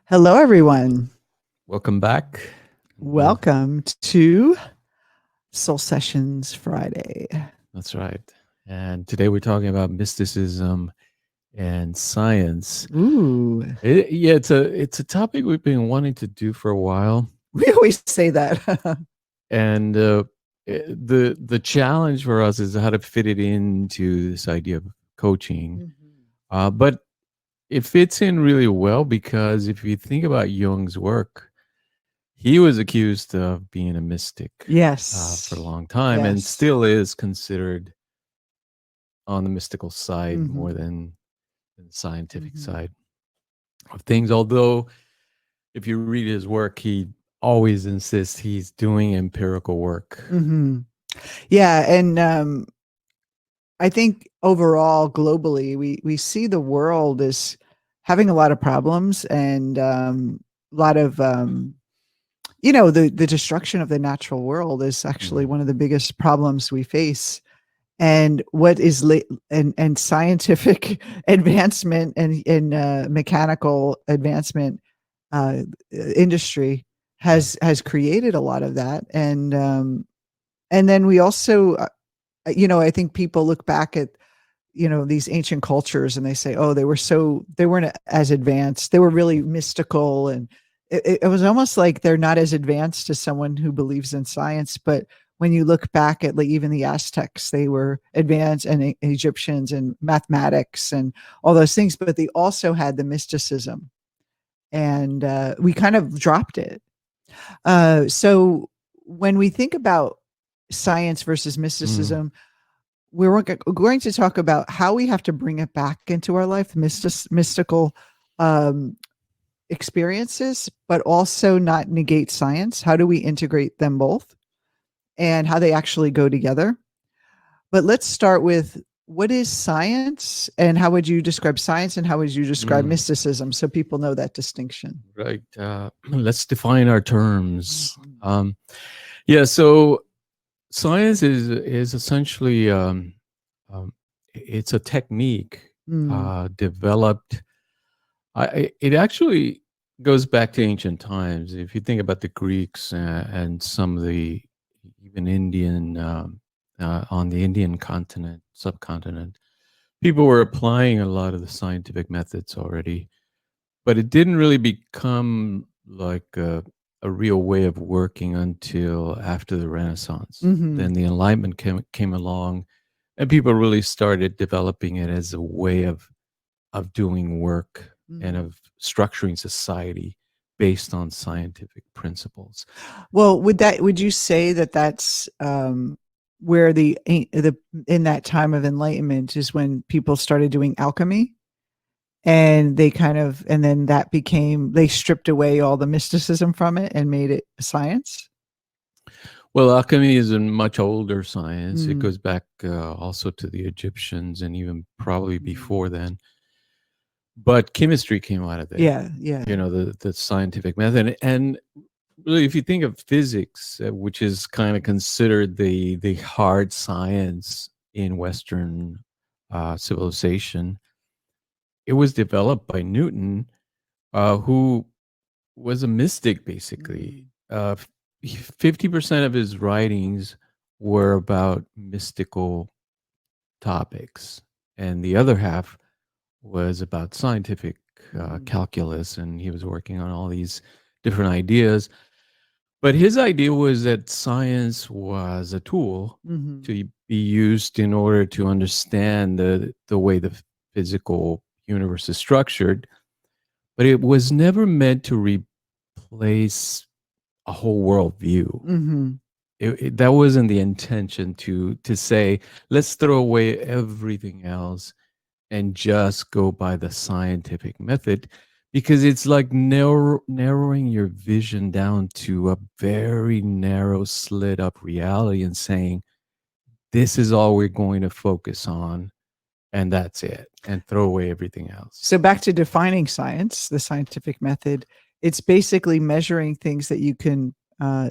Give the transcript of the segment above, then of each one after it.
Hello, everyone. Welcome back. Welcome to Soul Sessions Friday. That's right. And today we're talking about mysticism and science. Ooh, It's a topic we've been wanting to do for a while. we always say that. And the challenge for us is how to fit it into this idea of coaching. But it fits in really well because if you think about Jung's work, he was accused of being a mystic Yes. for a long time and Yes. still is considered on the mystical side Mhm. more than the scientific side of things. Although, if you read his work, he always insists he's doing empirical work. Yeah, and I think overall, globally, we see the world as having a lot of problems and a lot of the destruction of the natural world is actually one of the biggest problems we face. And what is and scientific advancement and mechanical advancement industry has created a lot of that. And then we also I think people look back at these ancient cultures and they say, oh, they weren't as advanced, they were really mystical, and it was almost like they're not as advanced as someone who believes in science. But when you look back at, like, even the Aztecs, they were advanced, and Egyptians, and mathematics and all those things, but they also had the mysticism, and we kind of dropped it. So when we think about science versus mysticism, we're going to talk about how we have to bring it back into our life, mystical experiences, but also not negate science. How do we integrate them both and how they actually go together? But let's start with, what is science, and how would you describe science, and how would you describe mysticism, so people know that distinction? Right. Let's define our terms. So science is essentially it's a technique developed. It actually goes back to ancient times. If you think about the Greeks and some of the even Indian on the Indian subcontinent, people were applying a lot of the scientific methods already, but it didn't really become like a real way of working until after the Renaissance. Then the Enlightenment came along, and people really started developing it as a way of doing work and of structuring society based on scientific principles. Well, would you say that that's where the in that time of enlightenment is when people started doing alchemy, and then that became, they stripped away all the mysticism from it and made it science? Well, alchemy is a much older science. It goes back also to the Egyptians and even probably before then. But chemistry came out of there. Yeah. The scientific method. And really, if you think of physics, which is kind of considered the hard science in Western civilization, it was developed by Newton, who was a mystic, basically. 50% of his writings were about mystical topics, and the other half was about scientific calculus, and he was working on all these different ideas. But his idea was that science was a tool to be used in order to understand the way the physical universe is structured, but it was never meant to replace a whole worldview. That wasn't the intention, to say, let's throw away everything else and just go by the scientific method, because it's like narrowing your vision down to a very narrow, slit up reality and saying, this is all we're going to focus on, and that's it, and throw away everything else. So back to defining science, the scientific method, it's basically measuring things that you can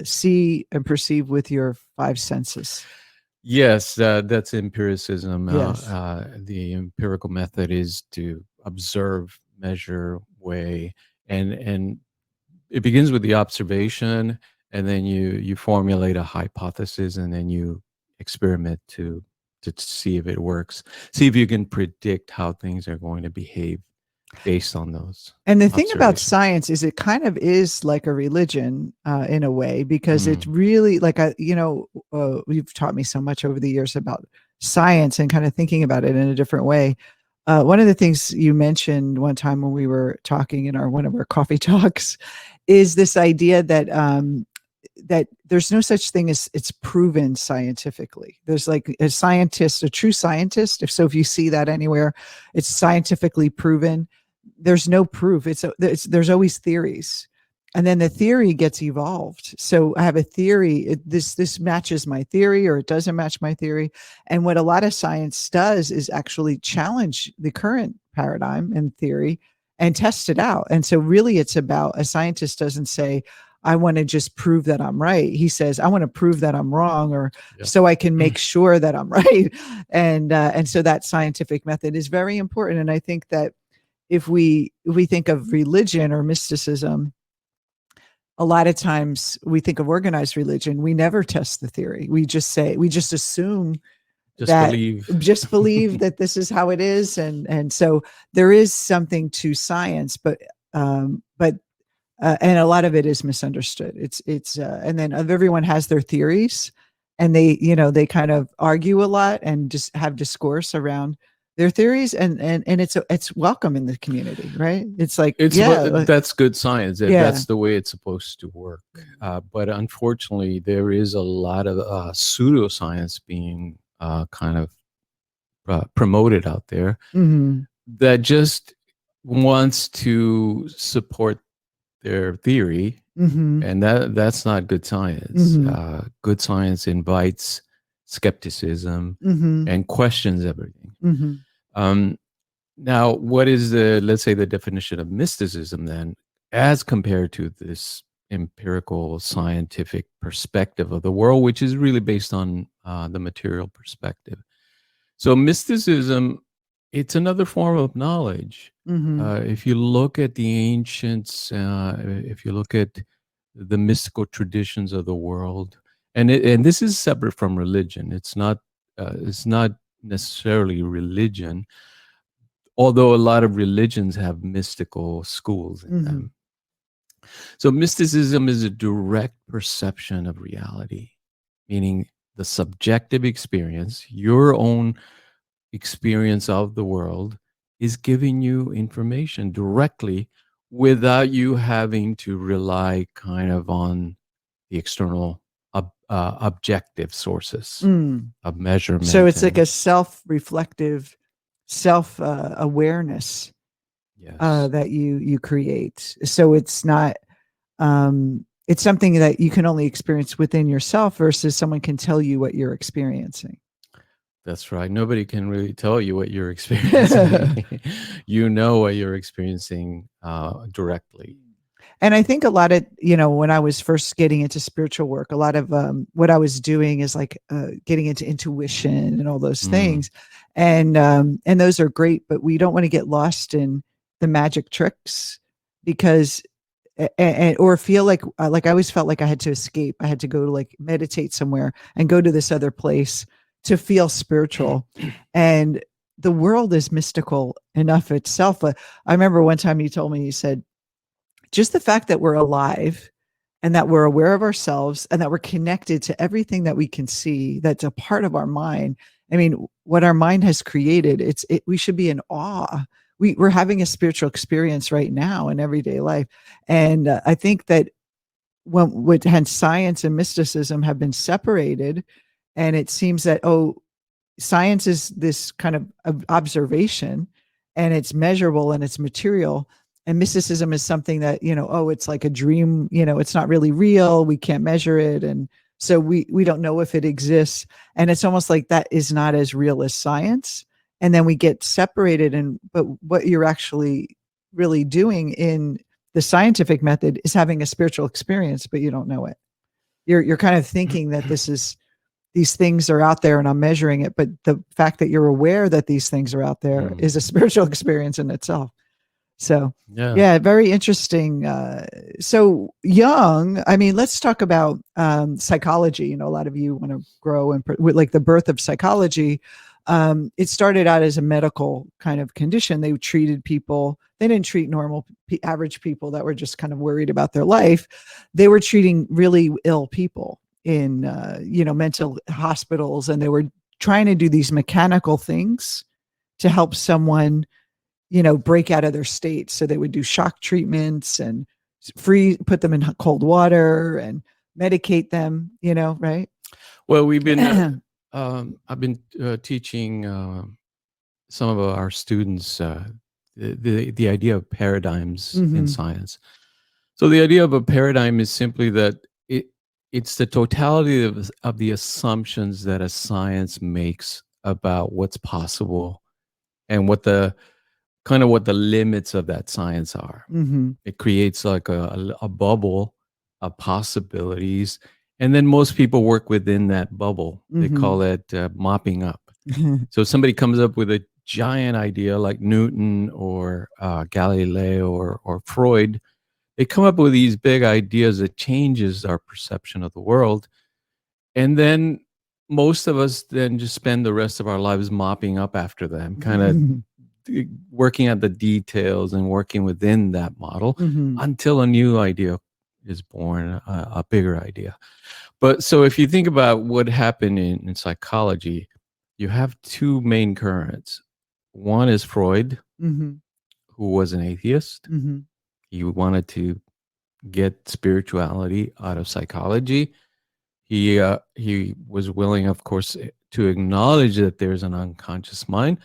see and perceive with your five senses. Yes, that's empiricism. Yes. The empirical method is to observe, measure, weigh, and it begins with the observation, and then you formulate a hypothesis, and then you experiment to see if it works, see if you can predict how things are going to behave based on those And the thing about observations. science is it kind of is like a religion in a way, because it's Mm, really like, you've taught me so much over the years about science and kind of thinking about it in a different way. One of the things you mentioned one time when we were talking in one of our coffee talks is this idea that that there's no such thing as it's proven scientifically. There's like a scientist, a true scientist. If you see that anywhere, it's scientifically proven. There's no proof. There's always theories, and then the theory gets evolved. So I have a theory. This matches my theory, or it doesn't match my theory. And what a lot of science does is actually challenge the current paradigm and theory and test it out. And so really, it's about, a scientist doesn't say, I want to just prove that I'm right. He says, I want to prove that I'm wrong, or yeah. so I can make sure that I'm right. And so that scientific method is very important. And I think that if we think of religion or mysticism, a lot of times we think of organized religion. We never test the theory. We just assume Just that believe. just believe that this is how it is. And so there is something to science, but and a lot of it is misunderstood. And then everyone has their theories, and they kind of argue a lot and just have discourse around their theories, and it's welcome in the community, right? It's like, That's good science. Yeah. That's the way it's supposed to work. But unfortunately, there is a lot of pseudoscience being kind of promoted out there that just wants to support their theory, and that's not good science. Good science invites skepticism and questions everything. Now, what is let's say the definition of mysticism then, as compared to this empirical scientific perspective of the world, which is really based on the material perspective? So mysticism, it's another form of knowledge. If you look at the ancients, if you look at the mystical traditions of the world, and this is separate from religion. It's not necessarily religion, although a lot of religions have mystical schools in them. So mysticism is a direct perception of reality, meaning the subjective experience, your own experience of the world, is giving you information directly without you having to rely kind of on the external objective sources of measurement. So it's like a self-reflective, self-awareness that you create. So it's not, it's something that you can only experience within yourself versus someone can tell you what you're experiencing. That's right. Nobody can really tell you what you're experiencing. You know what you're experiencing directly. And I think a lot of, when I was first getting into spiritual work, a lot of what I was doing is like getting into intuition and all those things. And those are great, but we don't want to get lost in the magic tricks, because or feel like I always felt like I had to escape. I had to go to like meditate somewhere and go to this other place to feel spiritual. And the world is mystical enough itself. I remember one time you told me, you said, just the fact that we're alive and that we're aware of ourselves and that we're connected to everything that we can see, that's a part of our mind. I mean, what our mind has created, we should be in awe. We're having a spiritual experience right now in everyday life. And I think that hence science and mysticism have been separated. And it seems that, science is this kind of observation, and it's measurable and it's material. And mysticism is something that, it's like a dream, it's not really real. We can't measure it. And so we don't know if it exists. And it's almost like that is not as real as science. And then we get separated. But what you're actually really doing in the scientific method is having a spiritual experience, but you don't know it. You're kind of thinking that these things are out there and I'm measuring it. But the fact that you're aware that these things are out there is a spiritual experience in itself. So, Yeah. yeah, very interesting. So Jung, I mean, let's talk about psychology. You know, a lot of you want to grow and with like the birth of psychology. It started out as a medical kind of condition. They treated people. They didn't treat normal, average people that were just kind of worried about their life. They were treating really ill people in, mental hospitals, and they were trying to do these mechanical things to help someone break out of their state. So they would do shock treatments and put them in cold water and medicate them, right? Well, we've been, I've been teaching some of our students the idea of paradigms in science. So the idea of a paradigm is simply that it's the totality of the assumptions that a science makes about what's possible and what the limits of that science are. It creates like a bubble of possibilities, and then most people work within that bubble. They call it mopping up. So somebody comes up with a giant idea like Newton or Galileo or Freud. They come up with these big ideas that changes our perception of the world, and then most of us then just spend the rest of our lives mopping up after them, kind of working at the details and working within that model until a new idea is born, a bigger idea. But so if you think about what happened in psychology, you have two main currents. One is Freud, who was an atheist. He wanted to get spirituality out of psychology. He was willing, of course, to acknowledge that there's an unconscious mind,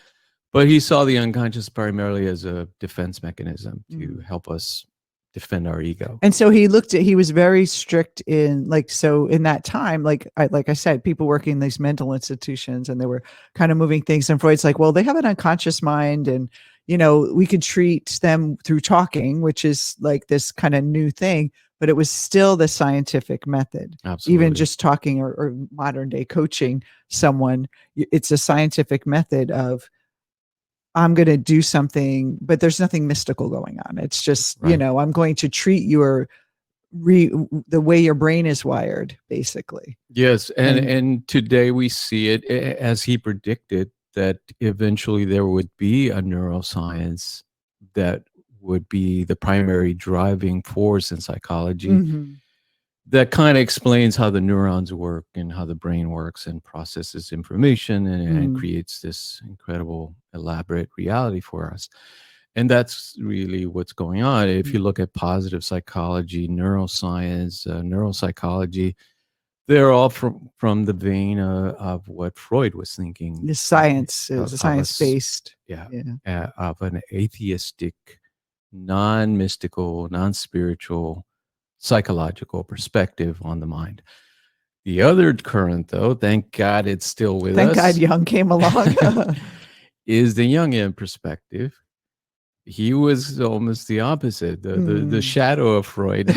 but he saw the unconscious primarily as a defense mechanism to help us defend our ego. And so he was very strict in in that time, like I said, people working in these mental institutions, and they were kind of moving things. And Freud's like, well, they have an unconscious mind, and, we could treat them through talking, which is like this kind of new thing, but it was still the scientific method. Absolutely. Even just talking or modern day coaching someone, it's a scientific method of, I'm going to do something, but there's nothing mystical going on. It's just, Right. I'm going to treat the way your brain is wired, basically. Yes. And today we see it as he predicted, that eventually there would be a neuroscience that would be the primary driving force in psychology. That kind of explains how the neurons work and how the brain works and processes information and creates this incredible, elaborate reality for us. And that's really what's going on. If you look at positive psychology, neuroscience, neuropsychology, they're all from the vein of what Freud was thinking. The science is science-based. Of an atheistic, non-mystical, non-spiritual, psychological perspective on the mind. The other current, though, thank God it's still with us. Thank God Jung came along. Is the Jungian perspective. He was almost the opposite, the shadow of Freud.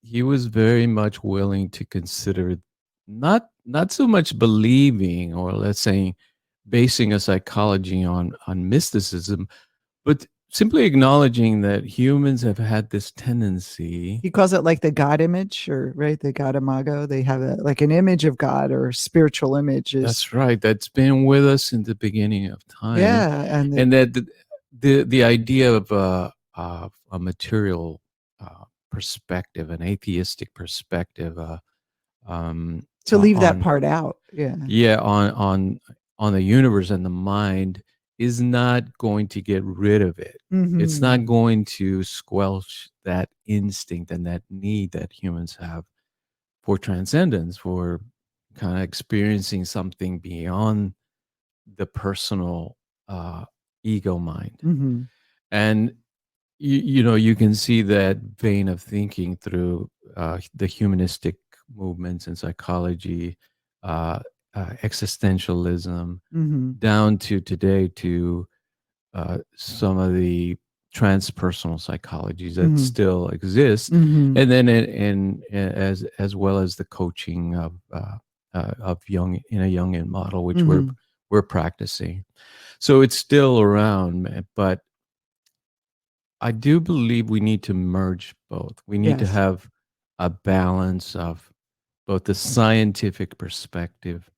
He was very much willing to consider not so much believing, or let's say basing a psychology on mysticism, but simply acknowledging that humans have had this tendency. He calls it like the God image, right? The God imago. They have like an image of God or spiritual images. That's right. That's been with us in the beginning of time. Yeah, and that the idea of a material perspective, an atheistic perspective, to leave that part out. Yeah, on the universe and the mind is not going to get rid of it. It's not going to squelch that instinct and that need that humans have for transcendence, for kind of experiencing something beyond the personal ego mind. And you can see that vein of thinking through the humanistic movements in psychology, existentialism, down to today to some of the transpersonal psychologies that still exist, and then as well as the coaching of Jung in a Jungian model, which we're practicing. So it's still around, but I do believe we need to merge both. We need to Yes. have a balance of both the scientific perspective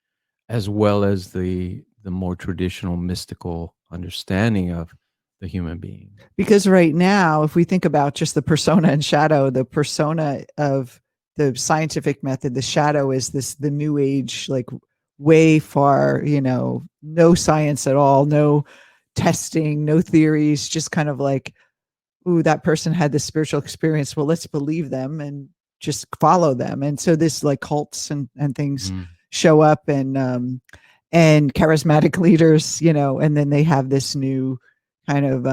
as well as the more traditional mystical understanding of the human being. Because right now, if we think about just the persona and shadow, the persona of the scientific method, the shadow is the new age, like way far, no science at all, no testing, no theories, just kind of like, ooh, that person had this spiritual experience. Well, let's believe them and just follow them. And so this like cults and things Mm. show up, and charismatic leaders, and then they have this new kind of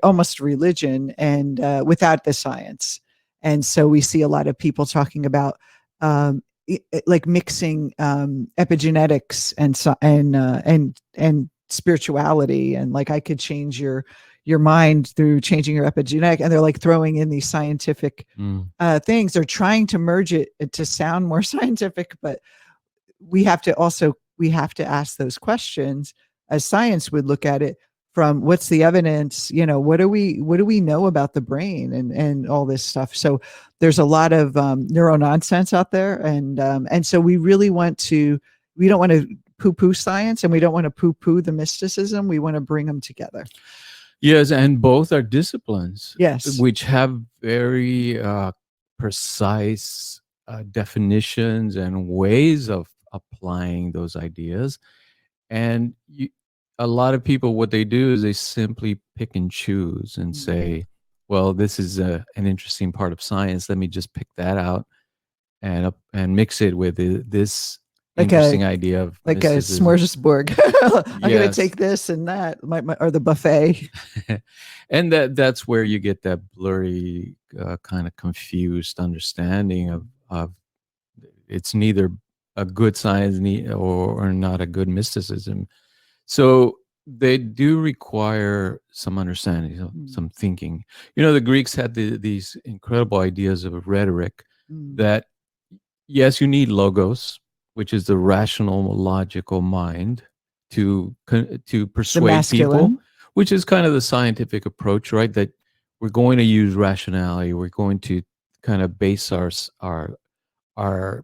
almost religion, and without the science. And so we see a lot of people talking about like mixing epigenetics and spirituality, and like I could change your mind through changing your epigenetic, and they're like throwing in these scientific things. They're trying to merge it to sound more scientific, but we have to ask those questions as science would look at it from what's the evidence, what do we know about the brain and all this stuff. So there's a lot of neuro nonsense out there, and so we don't want to poo-poo science, and we don't want to poo-poo the mysticism. We want to bring them together. Yes, and both are disciplines, Yes. which have very precise definitions and ways of applying those ideas. And a lot of people, what they do is they simply pick and choose and say, well, this is an interesting part of science. Let me just pick that out and mix it with this Like interesting idea of a mysticism. smorgasbord. I'm going to Yes. take this and that, or the buffet. And that's where you get that blurry, kind of confused understanding of it's neither a good science or not a good mysticism. So they do require some understanding, some thinking. The Greeks had these incredible ideas of rhetoric that, yes, you need logos, which is the rational, logical mind to persuade people, which is kind of the scientific approach, right? That we're going to use rationality. We're going to kind of base our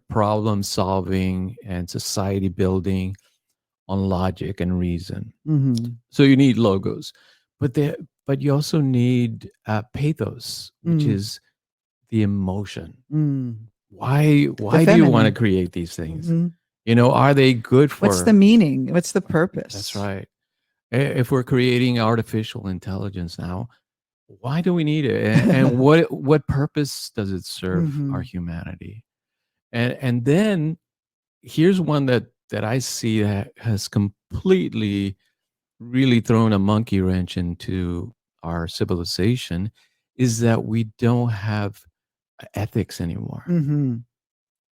problem solving and society building on logic and reason. So you need logos, but you also need pathos, which is the emotion. Why do you want to create these things? Are they good for? What's the meaning? What's the purpose? That's right. If we're creating artificial intelligence now, why do we need it? And what purpose does it serve our humanity? And then here's one that I see that has completely really thrown a monkey wrench into our civilization, is that we don't have ethics anymore.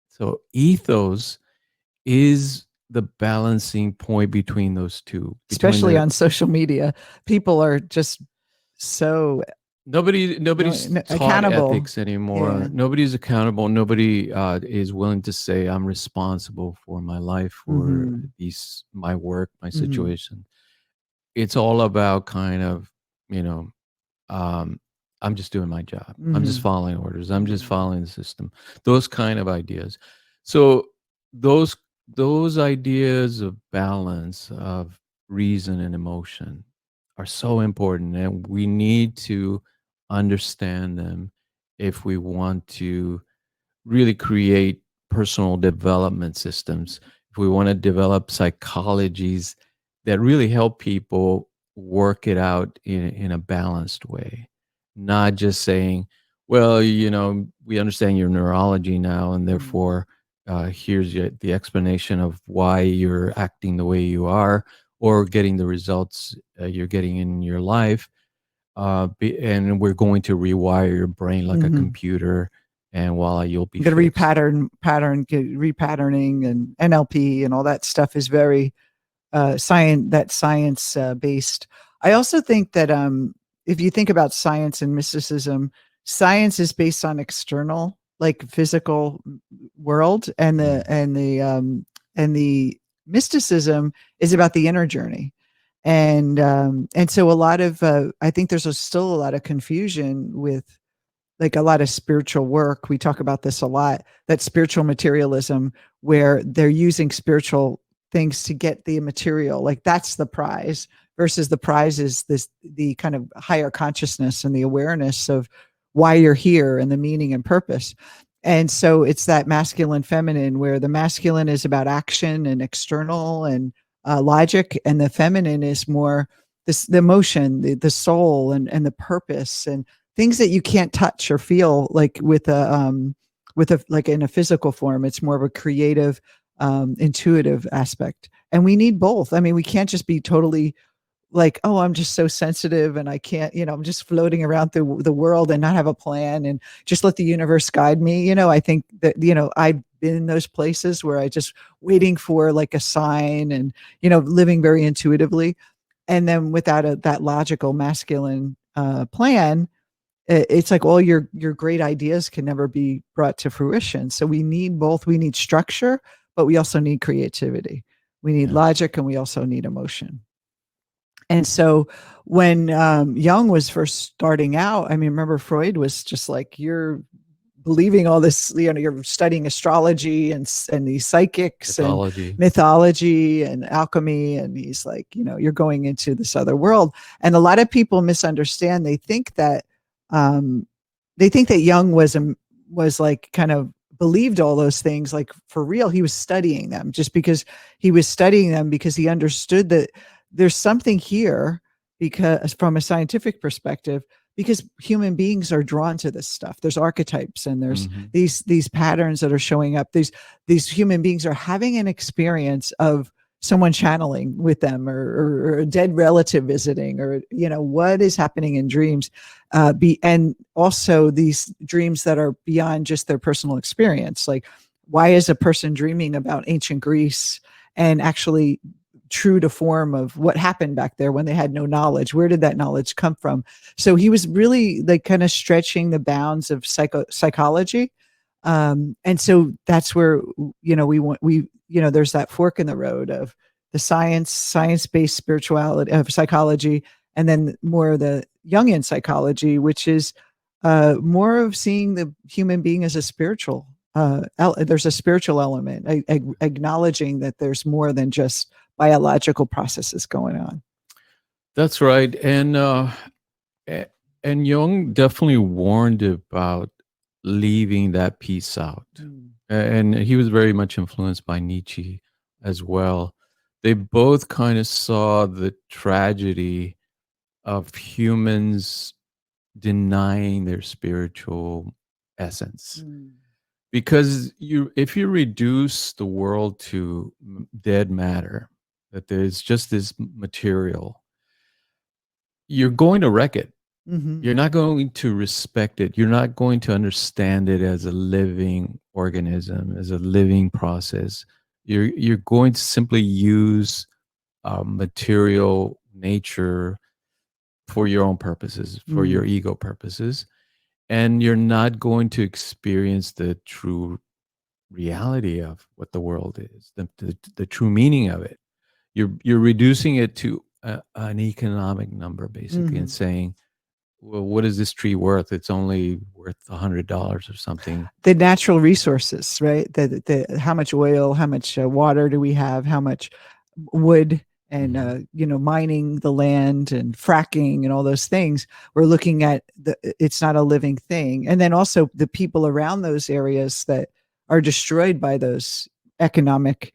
So ethos is the balancing point between those two. Especially on social media, people are just so nobody's taught accountable. Ethics anymore. Yeah. Nobody's accountable. Nobody is willing to say, I'm responsible for my life, for my work, my situation. It's all about kind of, I'm just doing my job. I'm just following orders. I'm just following the system. Those kind of ideas. So those ideas of balance, of reason and emotion, are so important, and we need to understand them if we want to really create personal development systems, if we want to develop psychologies that really help people work it out in a balanced way, not just saying, well, we understand your neurology now, and therefore here's the explanation of why you're acting the way you are or getting the results you're getting in your life. And we're going to rewire your brain like a computer, and voila, you'll be the fixed. repatterning and NLP and all that stuff is very science based. I also think that if you think about science and mysticism, science is based on external, like physical world, and the mysticism is about the inner journey. And so a lot of I think there's still a lot of confusion with like a lot of spiritual work. We talk about this a lot, that spiritual materialism, where they're using spiritual things to get the material, like that's the prize, versus the prize is the kind of higher consciousness and the awareness of why you're here and the meaning and purpose. And so it's that masculine feminine, where the masculine is about action and external and logic, and the feminine is more the emotion, the soul, and the purpose, and things that you can't touch or feel, like with a like in a physical form. It's more of a creative, intuitive aspect, and we need both. I mean, we can't just be totally like, oh, I'm just so sensitive and I can't, I'm just floating around through the world and not have a plan and just let the universe guide me. I think that, I've been in those places where I just waiting for like a sign and, living very intuitively. And then without that logical masculine plan, it's like all your great ideas can never be brought to fruition. So we need both. We need structure, but we also need creativity. We need logic, and we also need emotion. And so when Jung was first starting out, I mean, remember Freud was just like, you're believing all this, you're studying astrology and these psychics and mythology and alchemy. And he's like, you're going into this other world. And a lot of people misunderstand. They think that Jung was like kind of believed all those things, like for real. He was studying them just because he was studying them, because he understood that there's something here, because from a scientific perspective, because human beings are drawn to this stuff. There's archetypes, and there's these patterns that are showing up. These human beings are having an experience of someone channeling with them, or a dead relative visiting, or what is happening in dreams, and also these dreams that are beyond just their personal experience. Like, why is a person dreaming about ancient Greece and actually true to form of what happened back there when they had no knowledge? Where did that knowledge come from? So he was really like kind of stretching the bounds of psychology. And so that's where, there's that fork in the road of the science-based spirituality of psychology, and then more of the Jungian psychology, which is more of seeing the human being as a spiritual, there's a spiritual element, acknowledging that there's more than just biological processes going on. That's right. And Jung definitely warned about leaving that piece out. And he was very much influenced by Nietzsche as well. They both kind of saw the tragedy of humans denying their spiritual essence. Because if you reduce the world to dead matter, that there's just this material, you're going to wreck it. You're not going to respect it. You're not going to understand it as a living organism, as a living process. You're going to simply use material nature for your own purposes, for your ego purposes. And you're not going to experience the true reality of what the world is, the true meaning of it. You're reducing it to an economic number, basically, and saying, well, what is this tree worth? It's only worth $100 or something. The natural resources, right? How much oil, how much water do we have? How much wood? And mining the land and fracking and all those things. We're looking at it's not a living thing. And then also the people around those areas that are destroyed by those economic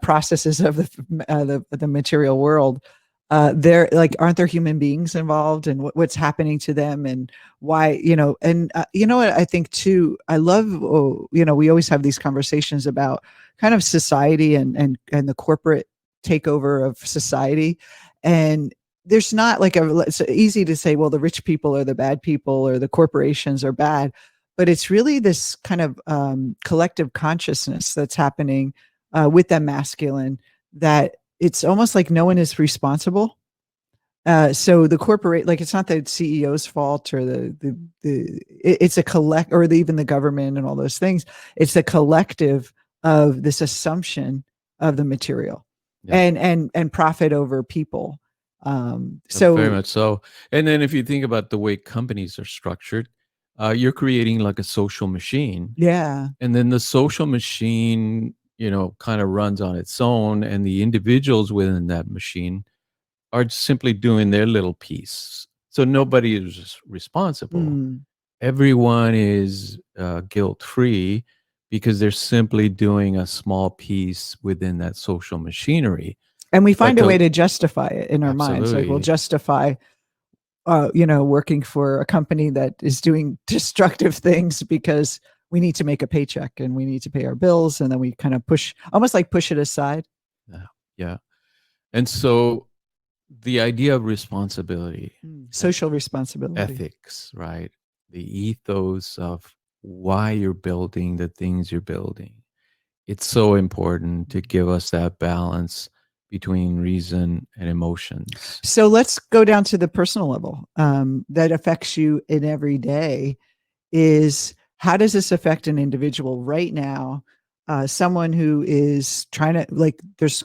processes of the material world. They're like, aren't there human beings involved, and what's happening to them, and why? And what I think too, I love. We always have these conversations about kind of society and the corporate takeover of society. And there's not like it's easy to say, well, the rich people are the bad people, or the corporations are bad, but it's really this kind of collective consciousness that's happening with the masculine, that it's almost like no one is responsible. So the corporate, like, it's not the CEO's fault, or it's a or even the government and all those things. It's the collective of this assumption of the material. And profit over people. Very So much so. And then if you think about the way companies are structured, you're creating like a social machine, yeah. and then the social machine, kind of runs on its own, and the individuals within that machine are simply doing their little piece. So nobody is responsible. Mm. Everyone is guilt free because they're simply doing a small piece within that social machinery. And we find Like a way a to justify it in our minds. Like we'll Absolutely. justify, working for a company that is doing destructive things because we need to make a paycheck and we need to pay our bills. And then we kind of almost like push it aside. Yeah. Yeah. And so the idea of responsibility, Social responsibility. ethics, right? The ethos of why you're building the things you're building. It's so important to give us that balance between reason and emotions. So let's go down to the personal level that affects you in every day. Is how does this affect an individual right now? Someone who is trying to, like, there's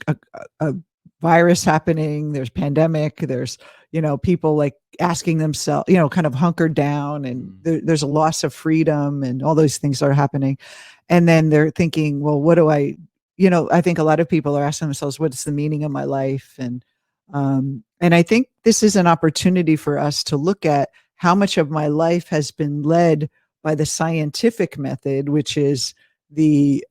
a virus happening, there's pandemic, there's, people like asking themselves, kind of hunkered down, and there's a loss of freedom and all those things are happening. And then they're thinking, well, what do I think a lot of people are asking themselves, what's the meaning of my life? And I think this is an opportunity for us to look at how much of my life has been led by the scientific method, which is the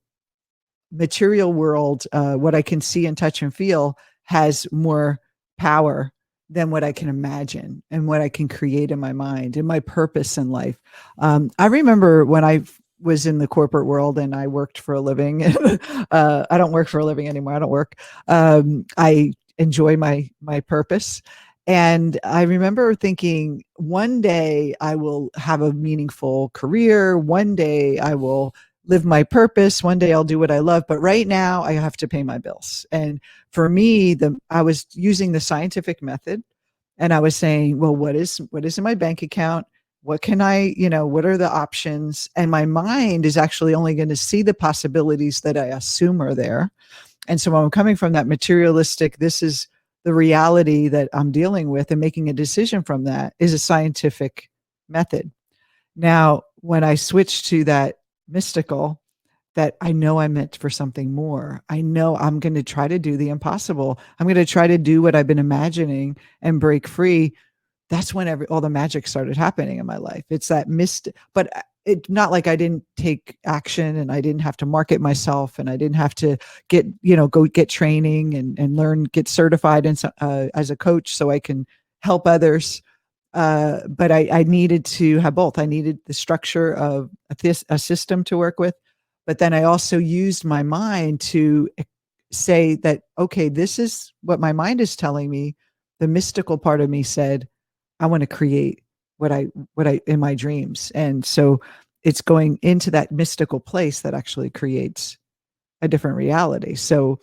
material world, what I can see and touch and feel has more power than what I can imagine and what I can create in my mind and my purpose in life. I remember when I was in the corporate world and I worked for a living. I don't work for a living anymore. I don't work. I enjoy my purpose. And I remember thinking, one day I will have a meaningful career. One day I will live my purpose. One day I'll do what I love. But right now I have to pay my bills. And for me, I was using the scientific method, and I was saying, well, what is in my bank account? What can what are the options? And my mind is actually only going to see the possibilities that I assume are there. And so when I'm coming from that materialistic, this is the reality that I'm dealing with, and making a decision from that is a scientific method. Now, when I switch to that mystical, that I know I'm meant for something more, I know I'm going to try to do the impossible. I'm going to try to do what I've been imagining and break free. That's when all the magic started happening in my life. It's that but it not like I didn't take action and I didn't have to market myself and I didn't have to go get training and learn, get certified as a coach so I can help others. But I needed to have both. I needed the structure of a system to work with, but then I also used my mind to say that, okay, this is what my mind is telling me. The mystical part of me said, I want to create what I in my dreams. And so it's going into that mystical place that actually creates a different reality. So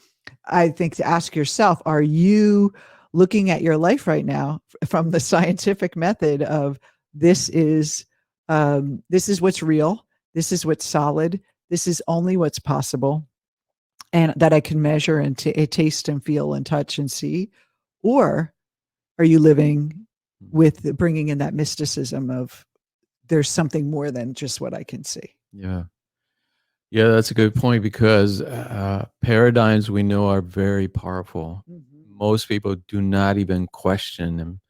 I think to ask yourself, are you looking at your life right now from the scientific method of this is what's real, this is what's solid, this is only what's possible, and that I can measure and taste and feel and touch and see? Or are you living with bringing in that mysticism of there's something more than just what I can see? Yeah. Yeah, that's a good point because paradigms we know are very powerful. Mm-hmm. Most people do not even question them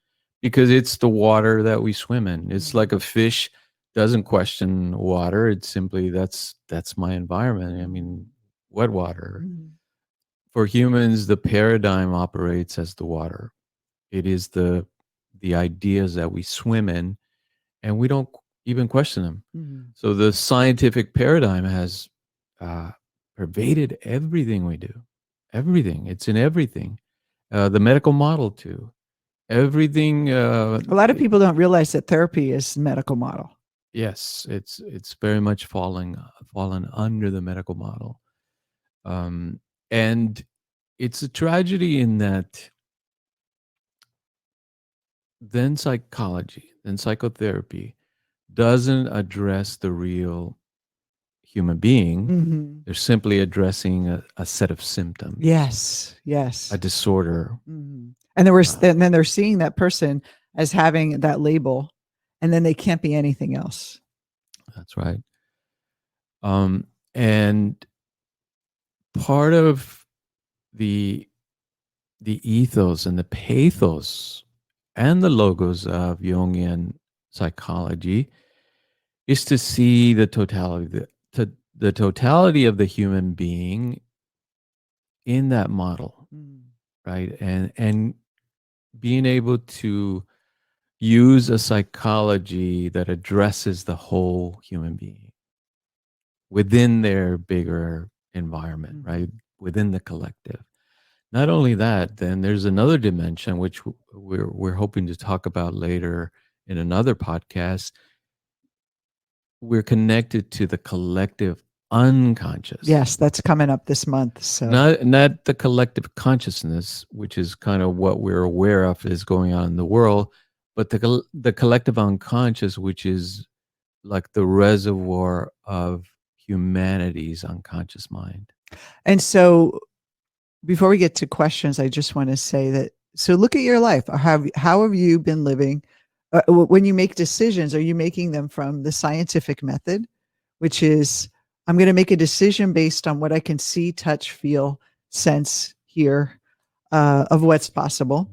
because it's the water that we swim in. It's like a fish doesn't question water. It's simply that's my environment. I mean, what water? Mm-hmm. For humans, the paradigm operates as the water. It is the ideas that we swim in, and we don't even question them. Mm-hmm. So the scientific paradigm has uh, pervaded everything we do. Everything. It's in everything. The medical model too. Everything. A lot of people don't realize that therapy is medical model. Yes, it's very much fallen under the medical model, um, and it's a tragedy in that then psychology, then psychotherapy doesn't address the real human being. Mm-hmm. They're simply addressing a set of symptoms, Yes. Yes. a disorder. Mm-hmm. And then they're seeing that person as having that label, and then they can't be anything else. That's right. And part of the ethos and the pathos and the logos of Jungian psychology is to see the totality of the human being in that model, right? And being able to use a psychology that addresses the whole human being within their bigger environment, right? Within the collective. Not only that, then there's another dimension which we're hoping to talk about later in another podcast. We're connected to the collective unconscious. Yes, that's coming up this month. So not the collective consciousness, which is kind of what we're aware of is going on in the world, but the collective unconscious, which is like the reservoir of humanity's unconscious mind. And so before we get to questions, I just want to say that, so look at your life. How have you been living? When you make decisions, are you making them from the scientific method, which is, I'm going to make a decision based on what I can see, touch, feel, sense, hear, of what's possible,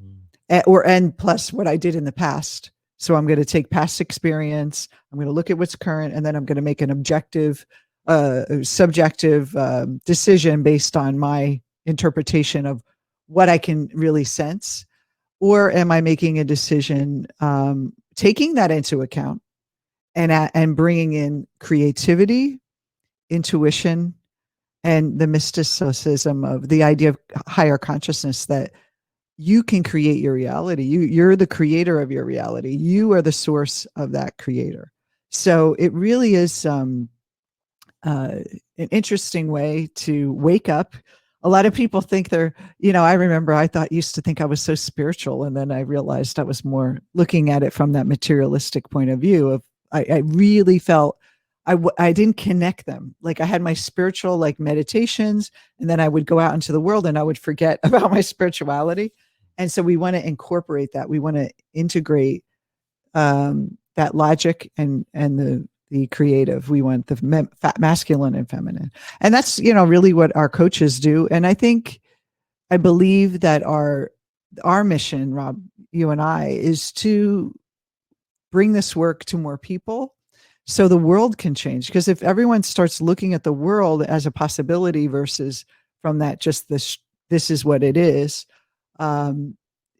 and plus what I did in the past. So I'm going to take past experience, I'm going to look at what's current, and then I'm going to make an objective, subjective decision based on my interpretation of what I can really sense? Or am I making a decision, taking that into account and bringing in creativity, intuition, and the mysticism of the idea of higher consciousness, that you can create your reality. You're the creator of your reality. You are the source of that creator. So it really is an interesting way to wake up. A lot of people think they're, I remember used to think I was so spiritual. And then I realized I was more looking at it from that materialistic point of view of, I really felt I didn't connect them. Like I had my spiritual like meditations, and then I would go out into the world and I would forget about my spirituality. And so we want to incorporate that. We want to integrate that logic and the creative. We want the masculine and feminine. And that's, really what our coaches do. And I believe that our mission, Rob, you and I, is to bring this work to more people so the world can change. Because if everyone starts looking at the world as a possibility versus from that, just this is what it is,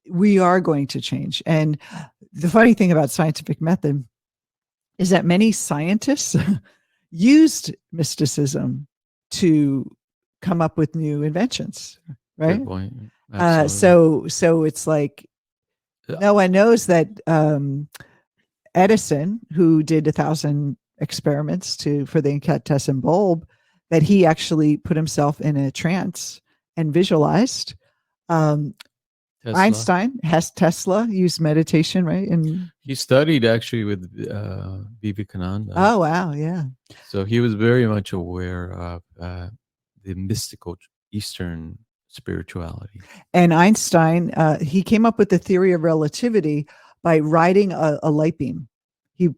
we are going to change. And the funny thing about scientific method is that many scientists used mysticism to come up with new inventions, right? Good point. So it's like no one knows that Edison, who did 1,000 experiments for the incandescent bulb, that he actually put himself in a trance and visualized. Tesla used meditation, right? And he studied actually with Vivekananda. Oh, wow. Yeah. So he was very much aware of the mystical Eastern spirituality. And Einstein, he came up with the theory of relativity by riding a light beam. He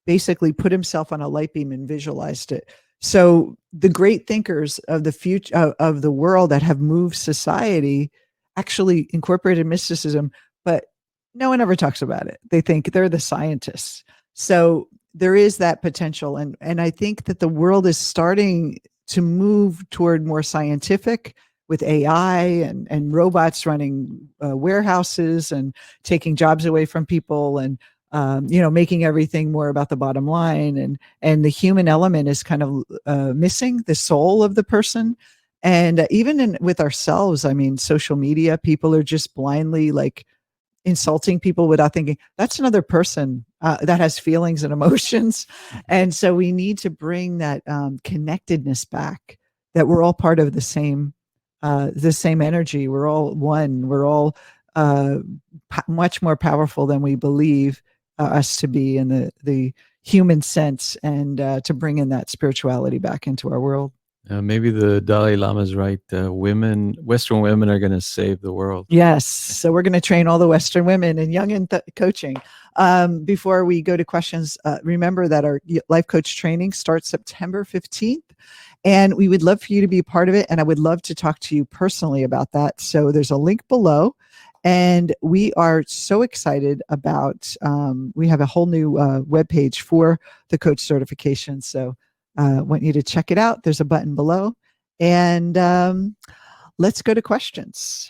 basically put himself on a light beam and visualized it. So the great thinkers of the future of the world that have moved society actually incorporated mysticism, but no one ever talks about it. They think they're the scientists. So there is that potential. And I think that the world is starting to move toward more scientific, with AI and robots running warehouses and taking jobs away from people, and making everything more about the bottom line, and the human element is kind of missing, the soul of the person. And even with ourselves, I mean, social media, people are just blindly like insulting people without thinking that's another person that has feelings and emotions. And so we need to bring that connectedness back, that we're all part of the same energy. We're all one. We're all much more powerful than we believe us to be. And the human sense, and to bring in that spirituality back into our world. Maybe the Dalai Lama is right. Western women are going to save the world. Yes. So we're going to train all the Western women in Jungian coaching. Before we go to questions, remember that our life coach training starts September 15th. And we would love for you to be a part of it. And I would love to talk to you personally about that. So there's a link below. And we are so excited about, we have a whole new webpage for the coach certification. So I want you to check it out. There's a button below. And let's go to questions.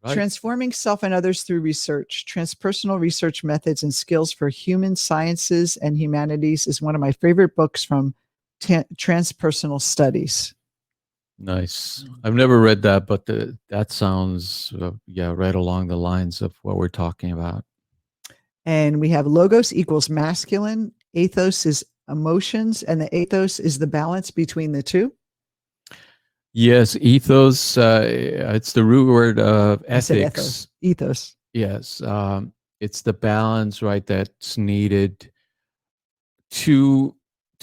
Right. Transforming self and others through research, transpersonal research methods and skills for human sciences and humanities is one of my favorite books from transpersonal studies. Nice. I've never read that, but that sounds, right along the lines of what we're talking about. And we have logos equals masculine, ethos is emotions, and the ethos is the balance between the two. Yes, ethos, it's the root word of ethics. Ethos. Yes, it's the balance, right, that's needed to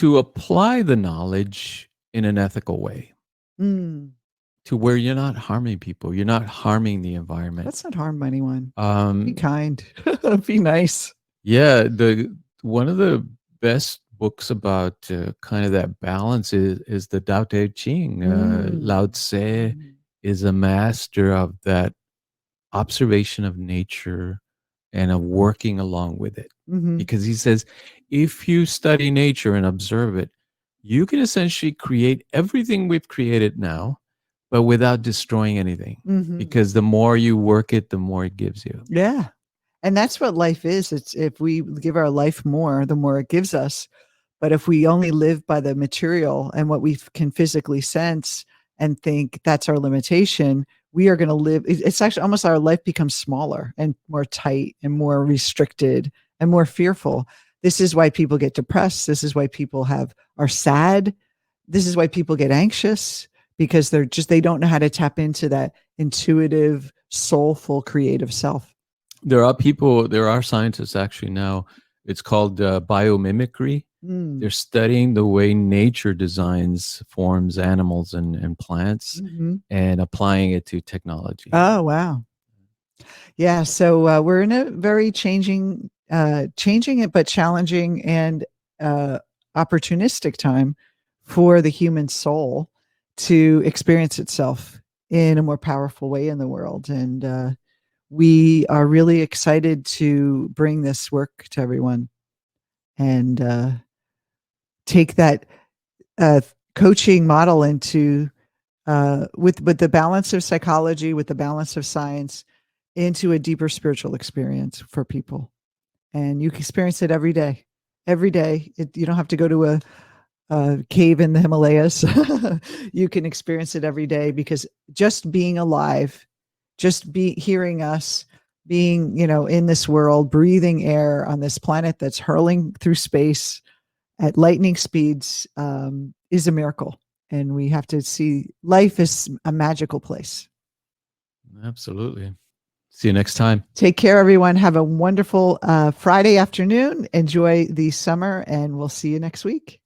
apply the knowledge in an ethical way. To where you're not harming people, you're not harming the environment. Let's not harm anyone. Be kind. Be nice. Yeah, one of the best books about kind of that balance is the Tao Te Ching. Lao Tse is a master of that observation of nature and of working along with it. Because he says, if you study nature and observe it, you can essentially create everything we've created now, but without destroying anything. Because the more you work it, the more it gives you. Yeah. And that's what life is. It's if we give our life more, the more it gives us. But if we only live by the material and what we can physically sense and think that's our limitation, we are going to live. It's actually almost our life becomes smaller and more tight and more restricted and more fearful. This is why people get depressed. This is why people are sad. This is why people get anxious, because they don't know how to tap into that intuitive, soulful, creative self. There are scientists actually now, it's called biomimicry. They're studying the way nature forms animals and plants and applying it to technology. Oh, wow. Yeah. So we're in a very changing it, but challenging and opportunistic time for the human soul to experience itself in a more powerful way in the world. And we are really excited to bring this work to everyone and take that coaching model into with the balance of psychology, with the balance of science, into a deeper spiritual experience for people. And you can experience it every day. Every day. You don't have to go to a cave in the Himalayas. You can experience it every day, because just being alive, hearing us, being, in this world, breathing air on this planet that's hurling through space at lightning speeds is a miracle. And we have to see life as a magical place. Absolutely. See you next time. Take care, everyone. Have a wonderful Friday afternoon. Enjoy the summer, and we'll see you next week.